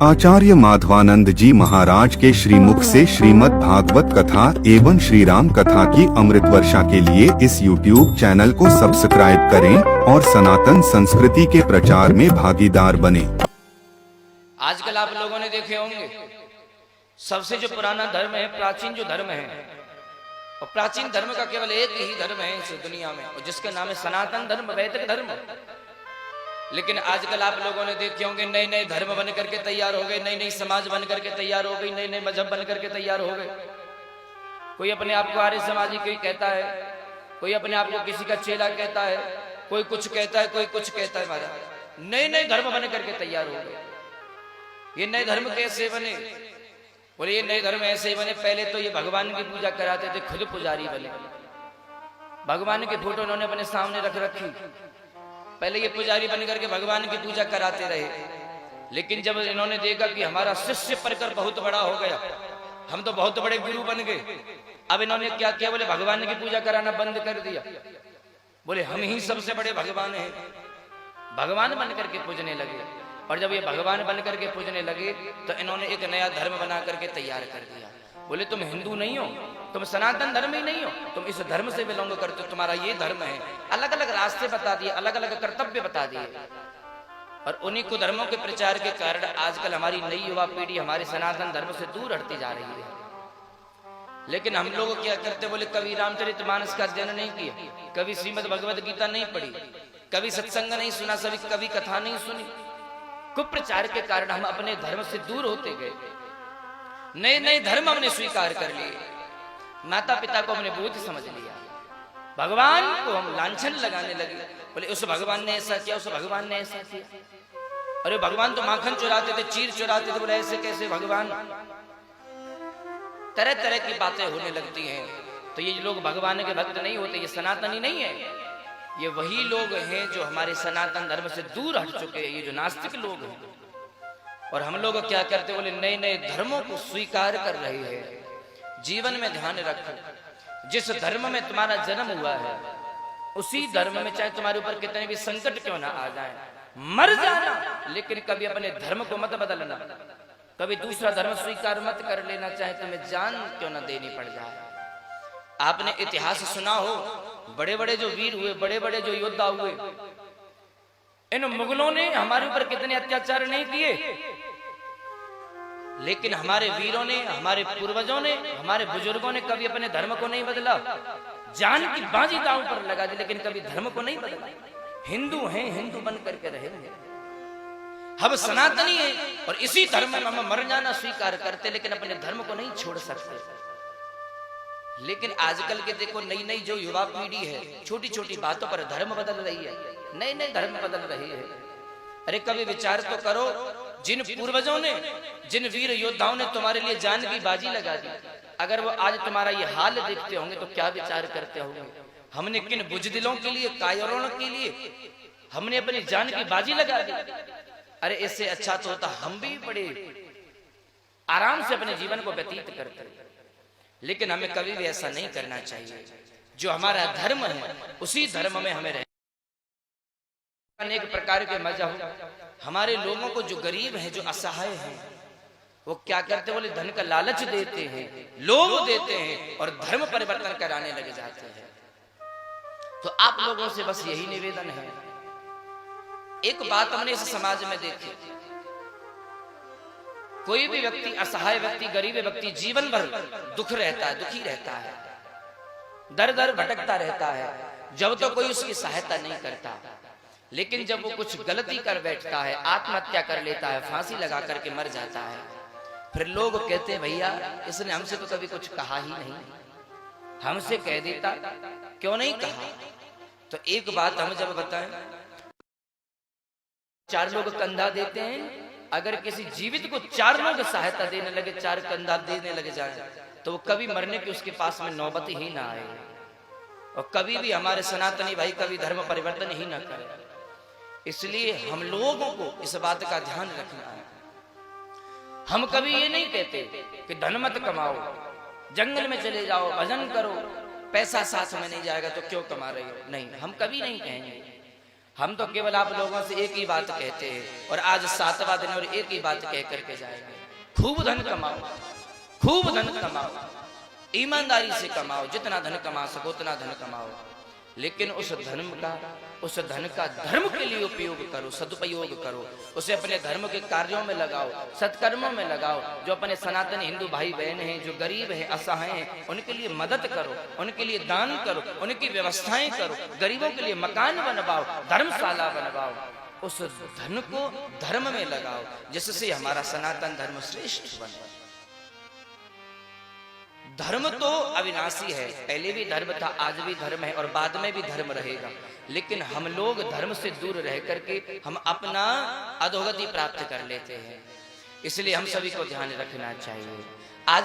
आचार्य माधवानंद जी महाराज के श्रीमुख से श्रीमद् भागवत कथा एवं श्री राम कथा की अमृत वर्षा के लिए इस YouTube चैनल को सब्सक्राइब करें और सनातन संस्कृति के प्रचार में भागीदार बने। आजकल आप लोगों ने देखे होंगे सबसे जो पुराना धर्म है, प्राचीन जो धर्म है, और प्राचीन धर्म का केवल एक ही धर्म है इस दुनिया में, और जिसका नाम है सनातन धर्म, वैदिक धर्म। लेकिन आजकल आप लोगों ने देखे होंगे नए नए धर्म बन करके तैयार हो गए, नई नई समाज बन करके तैयार हो गई, नए नए मजहब बन करके तैयार हो गए। कोई अपने आप को आर्य समाजी कोई कहता है, कोई अपने आप को किसी का चेला कहता है, कोई कुछ कहता है, कोई कुछ कहता है। महाराज नए नए धर्म बन करके तैयार हो गए। ये नए धर्म कैसे बने? बोले ये नए धर्म ऐसे बने, पहले तो ये भगवान की पूजा कराते थे, खुद पुजारी बने। भगवान की फोटो उन्होंने अपने सामने रख रखी, पहले ये पुजारी बन करके भगवान की पूजा कराते रहे। लेकिन जब इन्होंने देखा कि हमारा शिष्य परकर बहुत बड़ा हो गया, हम तो बहुत बड़े गुरु बन गए, अब इन्होंने क्या किया? बोले भगवान की पूजा कराना बंद कर दिया। बोले हम ही सबसे बड़े भगवान हैं, भगवान बन करके पूजने लगे। और जब ये भगवान बन करके पूजने लगे तो इन्होंने एक नया धर्म बना करके तैयार कर दिया। बोले तुम हिंदू नहीं हो, तुम सनातन धर्म ही नहीं हो, तुम इस धर्म से बिलोंग करते हो, तुम्हारा ये धर्म है। अलग अलग रास्ते बता दिए, अलग अलग कर्तव्य बता दिए। और उन्हीं कुधर्मों के प्रचार के कारण आजकल हमारी नई युवा पीढ़ी हमारे सनातन धर्म से दूर हटती जा रही है। लेकिन हम लोग क्या करते? बोले कभी रामचरितमानस का अध्ययन नहीं किया, कभी श्रीमद् भगवद गीता नहीं पढ़ी, कभी सत्संग नहीं सुना, कभी कथा नहीं सुनी। कुप्रचार के कारण हम अपने धर्म से दूर होते गए। नए नए धर्म हमने स्वीकार कर लिए, माता पिता को हमने बोझ समझ लिया, भगवान को हम लांछन लगाने लगे। बोले उस भगवान ने ऐसा किया, उस भगवान ने ऐसा किया। अरे भगवान तो माखन चुराते थे, चीर चुराते थे, बोले ऐसे कैसे भगवान? तरह तरह की बातें होने लगती हैं। तो ये लोग भगवान के भक्त नहीं होते, ये सनातनी नहीं है। ये वही लोग हैं जो हमारे सनातन धर्म से दूर हट चुके हैं, ये जो नास्तिक लोग हैं। और हम लोग क्या करते? बोले नए नए धर्मों को स्वीकार कर रहे हैं। जीवन में ध्यान रखो, जिस धर्म में तुम्हारा जन्म हुआ है उसी धर्म में चाहे तुम्हारे ऊपर कितने भी संकट क्यों ना आ जाए, मर जाना, लेकिन कभी अपने धर्म को मत बदलना, कभी दूसरा धर्म स्वीकार मत कर लेना, चाहे तुम्हें जान क्यों ना देनी पड़ जाए। आपने इतिहास सुना हो, बड़े बड़े जो वीर हुए, बड़े बड़े जो योद्धा हुए, इन मुगलों ने हमारे ऊपर कितने अत्याचार नहीं किए, लेकिन हमारे वीरों ने, हमारे पूर्वजों ने, हमारे बुजुर्गों ने कभी अपने धर्म को नहीं बदला। जान की बाजी दांव पर लगा दी, लेकिन कभी धर्म को नहीं बदला। हिंदू हैं, हिंदू बन करके रहेंगे। हम सनातनी हैं और इसी धर्म में हम मर जाना स्वीकार करते, लेकिन अपने धर्म को नहीं छोड़ सकते। लेकिन आजकल के देखो नई नई जो युवा पीढ़ी है, छोटी छोटी बातों पर धर्म बदल रही है, नए नए धर्म बदल रही है। अरे कभी विचार तो करो, जिन पूर्वजों ने, जिन वीर योद्धाओं ने तुम्हारे लिए जान की बाजी लगा दी, अगर वो आज तुम्हारा ये हाल देखते होंगे तो क्या विचार करते होंगे? हमने किन बुजदिलों के लिए, कायरों के लिए हमने अपनी जान की बाजी लगा दी। अरे इससे अच्छा तो होता हम भी बड़े आराम से अपने जीवन को व्यतीत करते, लेकिन हमें कभी भी ऐसा नहीं करना चाहिए। जो हमारा धर्म है उसी धर्म में हमें रहना। अनेक प्रकार के मजहब हमारे लोगों को, जो गरीब हैं, जो असहाय हैं, वो क्या करते? बोले धन का लालच देते हैं, लोभ देते हैं और धर्म परिवर्तन कराने लगे जाते हैं। तो आप लोगों से बस यही निवेदन है। एक बात हमने इस समाज में देखी, कोई भी व्यक्ति, असहाय व्यक्ति, गरीब व्यक्ति जीवन भर दुख रहता है, दुखी रहता है, दर दर भटकता रहता है, जब तो कोई उसकी सहायता नहीं करता। लेकिन जब वो कुछ गलती कर बैठता है, आत्महत्या कर लेता है, फांसी लगा करके मर जाता है, फिर लोग कहते हैं भैया इसने हमसे तो कभी कुछ कहा ही नहीं, हमसे कह देता, क्यों नहीं कहा? तो एक बात हम जब बताएं, 4 लोग कंधा देते हैं, अगर किसी जीवित को 4 लोग सहायता देने लगे, 4 कंधा देने लगे जाए, तो वो कभी मरने की उसके पास में नौबत ही ना आए। और कभी भी हमारे सनातनी भाई कभी धर्म परिवर्तन ही ना करे। इसलिए हम लोगों को इस बात का ध्यान रखना है। हम कभी ये नहीं कहते कि धन मत कमाओ, जंगल में चले जाओ, भजन करो, पैसा साथ में नहीं जाएगा तो क्यों कमा रहे हो, नहीं, हम कभी नहीं कहेंगे। हम तो केवल आप लोगों से एक ही बात कहते हैं और आज 7वां दिन और एक ही बात कह करके जाएंगे। खूब धन कमाओ, खूब धन कमाओ, ईमानदारी से कमाओ, जितना धन कमा सको उतना धन कमाओ, लेकिन उस धन का धर्म के लिए उपयोग करो, सदुपयोग करो, उसे अपने धर्म के कार्यों में लगाओ, सत्कर्मों में लगाओ। जो अपने सनातन हिंदू भाई बहन हैं, जो गरीब हैं, असहाय हैं, उनके लिए मदद करो, उनके लिए दान करो, उनकी व्यवस्थाएं करो, गरीबों के लिए मकान बनवाओ, धर्मशाला बनवाओ। उस धन को धर्म में लगाओ जिससे हमारा सनातन धर्म श्रेष्ठ बने। धर्म तो अविनाशी है, पहले भी धर्म था, आज भी धर्म है और बाद में भी धर्म रहेगा, लेकिन हम लोग धर्म से दूर रह करके हम अपना अधोगति प्राप्त कर लेते हैं। इसलिए हम सभी को ध्यान रखना चाहिए। आज